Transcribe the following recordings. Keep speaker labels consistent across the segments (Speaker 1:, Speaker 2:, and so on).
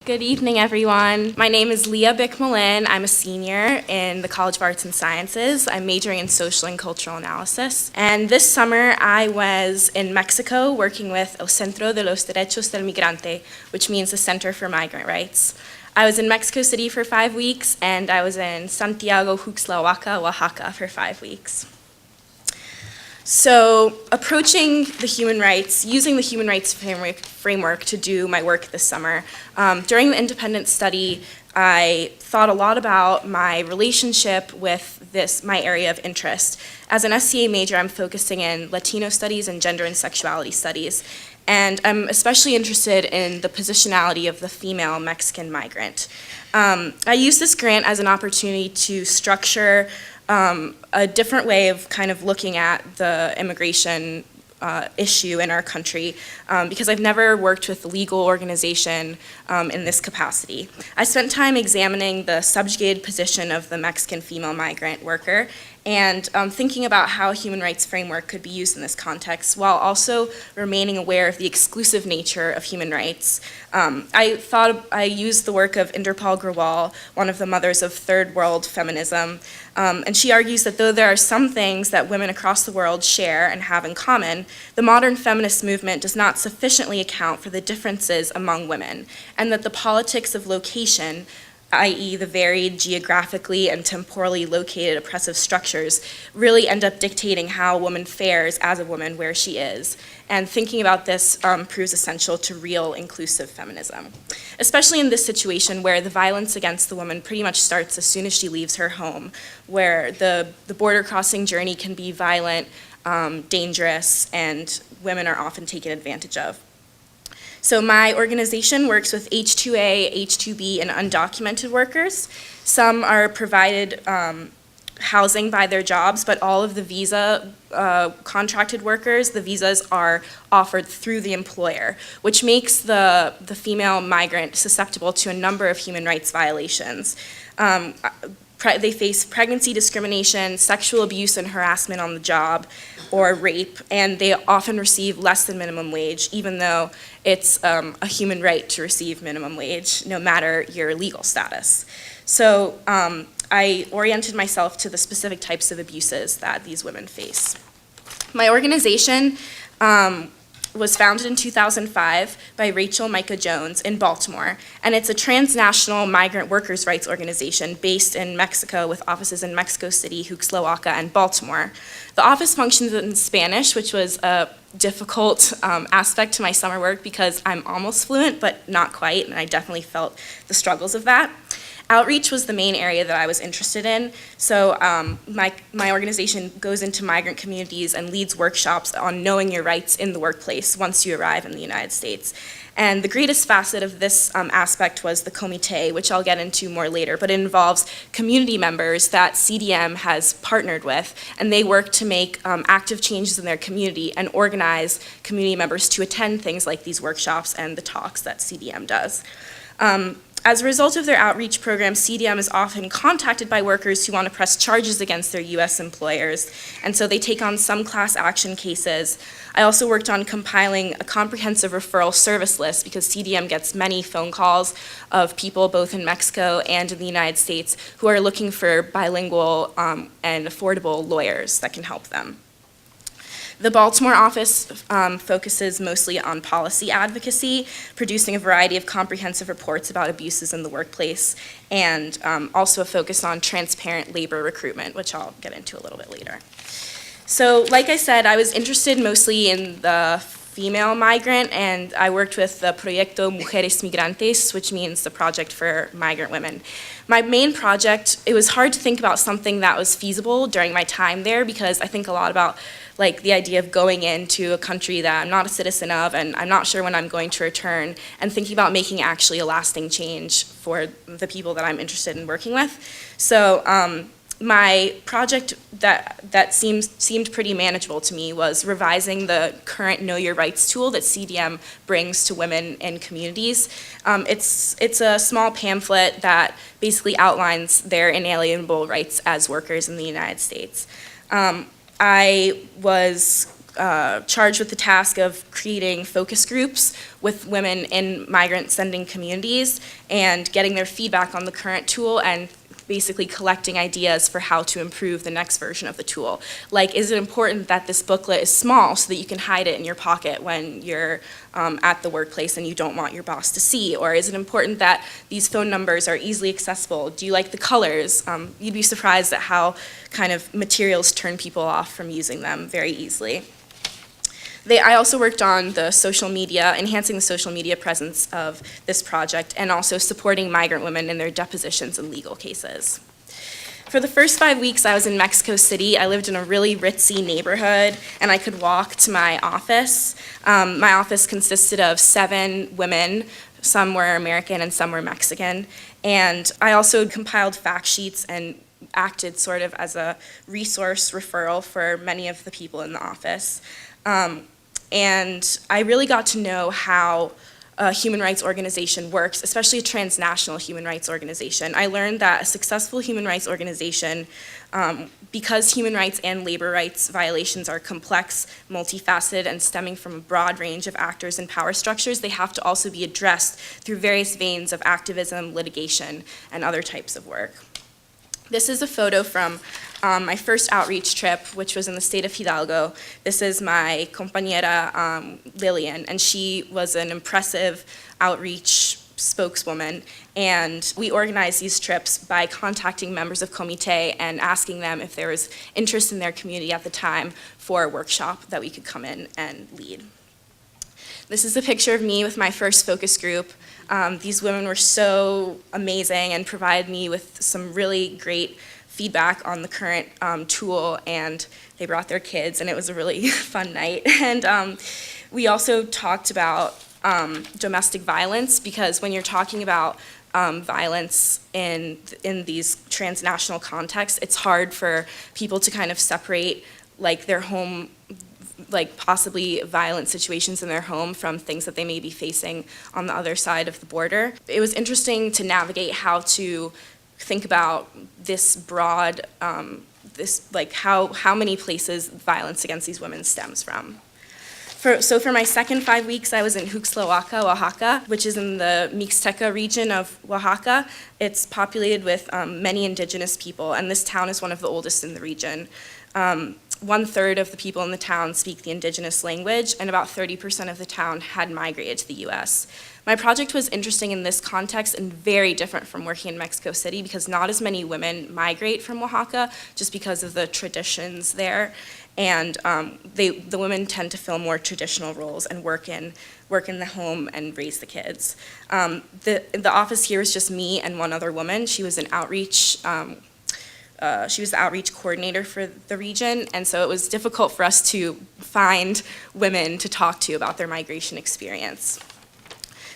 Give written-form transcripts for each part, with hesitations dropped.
Speaker 1: Good evening, everyone. My name is Leah Mlyn. I'm a senior in the College of Arts and Sciences. I'm majoring in social and cultural analysis. And this summer, I was in Mexico working with El Centro de los Derechos del Migrante, which means the Center for Migrant Rights. I was in Mexico City for 5 weeks, and I was in Santiago, Oaxaca for 5 weeks. So approaching the human rights, using the human rights framework to do my work this summer, during the independent study, I thought a lot about my relationship with my area of interest. As an SCA major, I'm focusing in Latino studies and gender and sexuality studies, and I'm especially interested in the positionality of the female Mexican migrant. I used this grant as an opportunity to structure a different way of kind of looking at the immigration issue in our country because I've never worked with a legal organization in this capacity. I spent time examining the subjugated position of the Mexican female migrant worker and thinking about how a human rights framework could be used in this context while also remaining aware of the exclusive nature of human rights. I used the work of Inderpal Grewal, one of the mothers of third world feminism, and she argues that though there are some things that women across the world share and have in common, the modern feminist movement does not sufficiently account for the differences among women, and that the politics of location, i.e. the varied geographically and temporally located oppressive structures, really end up dictating how a woman fares as a woman where she is. And thinking about this proves essential to real inclusive feminism, especially in this situation where the violence against the woman pretty much starts as soon as she leaves her home, where the border crossing journey can be violent, dangerous, and women are often taken advantage of. So my organization works with H-2A, H-2B, and undocumented workers. Some are provided housing by their jobs, but all of the visa contracted workers, the visas are offered through the employer, which makes the female migrant susceptible to a number of human rights violations. They face pregnancy discrimination, sexual abuse and harassment on the job, or rape, and they often receive less than minimum wage, even though it's a human right to receive minimum wage, no matter your legal status. So I oriented myself to the specific types of abuses that these women face. My organization was founded in 2005 by Rachel Micah Jones in Baltimore, and it's a transnational migrant workers' rights organization based in Mexico with offices in Mexico City, Oaxaca, and Baltimore. The office functions in Spanish, which was a difficult aspect to my summer work because I'm almost fluent, but not quite, and I definitely felt the struggles of that. Outreach was the main area that I was interested in, so my organization goes into migrant communities and leads workshops on knowing your rights in the workplace once you arrive in the United States. And the greatest facet of this aspect was the comité, which I'll get into more later, but it involves community members that CDM has partnered with, and they work to make active changes in their community and organize community members to attend things like these workshops and the talks that CDM does. As a result of their outreach program, CDM is often contacted by workers who want to press charges against their US employers, and so they take on some class action cases. I also worked on compiling a comprehensive referral service list because CDM gets many phone calls of people both in Mexico and in the United States who are looking for bilingual and affordable lawyers that can help them. The Baltimore office focuses mostly on policy advocacy, producing a variety of comprehensive reports about abuses in the workplace, and also a focus on transparent labor recruitment, which I'll get into a little bit later. So, like I said, I was interested mostly in the female migrant, and I worked with the Proyecto Mujeres Migrantes, which means the Project for Migrant Women. My main project, it was hard to think about something that was feasible during my time there because I think a lot about like the idea of going into a country that I'm not a citizen of and I'm not sure when I'm going to return, and thinking about making actually a lasting change for the people that I'm interested in working with. So my project that seemed pretty manageable to me was revising the current Know Your Rights tool that CDM brings to women in communities. It's a small pamphlet that basically outlines their inalienable rights as workers in the United States. I was charged with the task of creating focus groups with women in migrant sending communities and getting their feedback on the current tool and basically collecting ideas for how to improve the next version of the tool. Like, is it important that this booklet is small so that you can hide it in your pocket when you're at the workplace and you don't want your boss to see? Or is it important that these phone numbers are easily accessible? Do you like the colors? You'd be surprised at how kind of materials turn people off from using them very easily. I also worked on the social media, enhancing the social media presence of this project, and also supporting migrant women in their depositions and legal cases. For the first 5 weeks I was in Mexico City, I lived in a really ritzy neighborhood, and I could walk to my office. My office consisted of 7 women. Some were American and some were Mexican. And I also compiled fact sheets and acted sort of as a resource referral for many of the people in the office. And I really got to know how a human rights organization works, especially a transnational human rights organization. I learned that a successful human rights organization, because human rights and labor rights violations are complex, multifaceted, and stemming from a broad range of actors and power structures, they have to also be addressed through various veins of activism, litigation, and other types of work. This is a photo from my first outreach trip, which was in the state of Hidalgo. This is my compañera Lillian, and she was an impressive outreach spokeswoman. And we organized these trips by contacting members of Comité and asking them if there was interest in their community at the time for a workshop that we could come in and lead. This is a picture of me with my first focus group. These women were so amazing and provided me with some really great feedback on the current tool, and they brought their kids, and it was a really fun night. And we also talked about domestic violence, because when you're talking about violence in these transnational contexts, it's hard for people to kind of separate like their home, like possibly violent situations in their home from things that they may be facing on the other side of the border. It was interesting to navigate how to think about this broad, like how many places violence against these women stems from. So for my second 5 weeks, I was in Huxtlahuaca, Oaxaca, which is in the Mixteca region of Oaxaca. It's populated with many indigenous people, and this town is one of the oldest in the region. 1/3 of the people in the town speak the indigenous language, and about 30% of the town had migrated to the US. My project was interesting in this context and very different from working in Mexico City, because not as many women migrate from Oaxaca just because of the traditions there. And the women tend to fill more traditional roles and work in the home and raise the kids. The office here was just me and one other woman. She was an outreach. She was the outreach coordinator for the region, and so it was difficult for us to find women to talk to about their migration experience.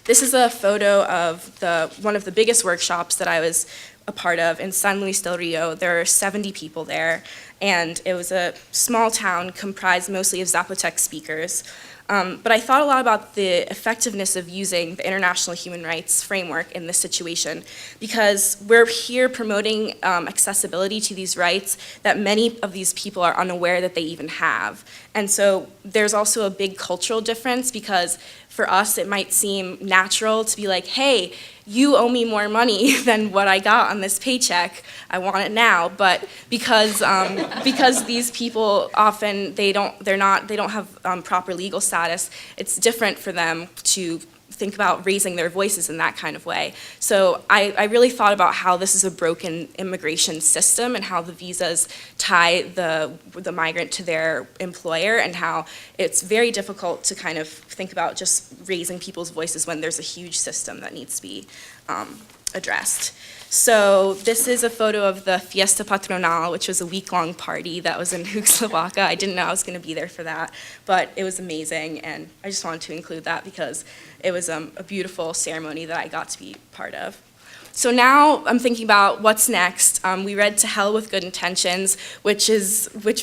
Speaker 1: This is a photo of one of the biggest workshops that I was a part of in San Luis del Rio. There are 70 people there, and it was a small town comprised mostly of Zapotec speakers. But I thought a lot about the effectiveness of using the international human rights framework in this situation, because we're here promoting accessibility to these rights that many of these people are unaware that they even have. And so there's also a big cultural difference, because for us it might seem natural to be like, hey, you owe me more money than what I got on this paycheck, I want it now. But because these people often, they don't have proper legal status, it's different for them to think about raising their voices in that kind of way. So I really thought about how this is a broken immigration system, and how the visas tie the migrant to their employer, and how it's very difficult to kind of think about just raising people's voices when there's a huge system that needs to be addressed. So this is a photo of the Fiesta Patronal, which was a week-long party that was in Huxtlahuaca. I didn't know I was going to be there for that, but it was amazing, and I just wanted to include that because it was a beautiful ceremony that I got to be part of. So now I'm thinking about what's next. We read To Hell with Good Intentions, which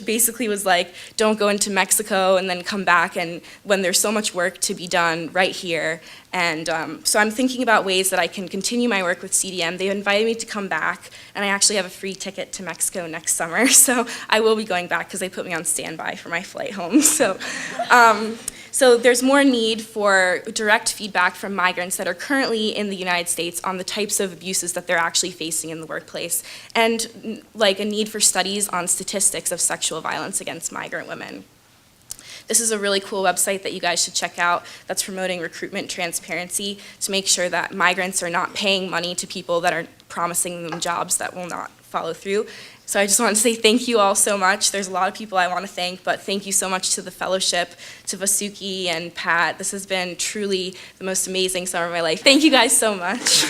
Speaker 1: basically was like, don't go into Mexico and then come back and when there's so much work to be done right here. And so I'm thinking about ways that I can continue my work with CDM. They invited me to come back, and I actually have a free ticket to Mexico next summer, so I will be going back because they put me on standby for my flight home. So there's more need for direct feedback from migrants that are currently in the United States on the types of abuses that they're actually facing in the workplace, and like a need for studies on statistics of sexual violence against migrant women. This is a really cool website that you guys should check out that's promoting recruitment transparency to make sure that migrants are not paying money to people that are promising them jobs that will not follow through. So I just want to say thank you all so much. There's a lot of people I want to thank, but thank you so much to the fellowship, to Vasuki and Pat. This has been truly the most amazing summer of my life. Thank you guys so much.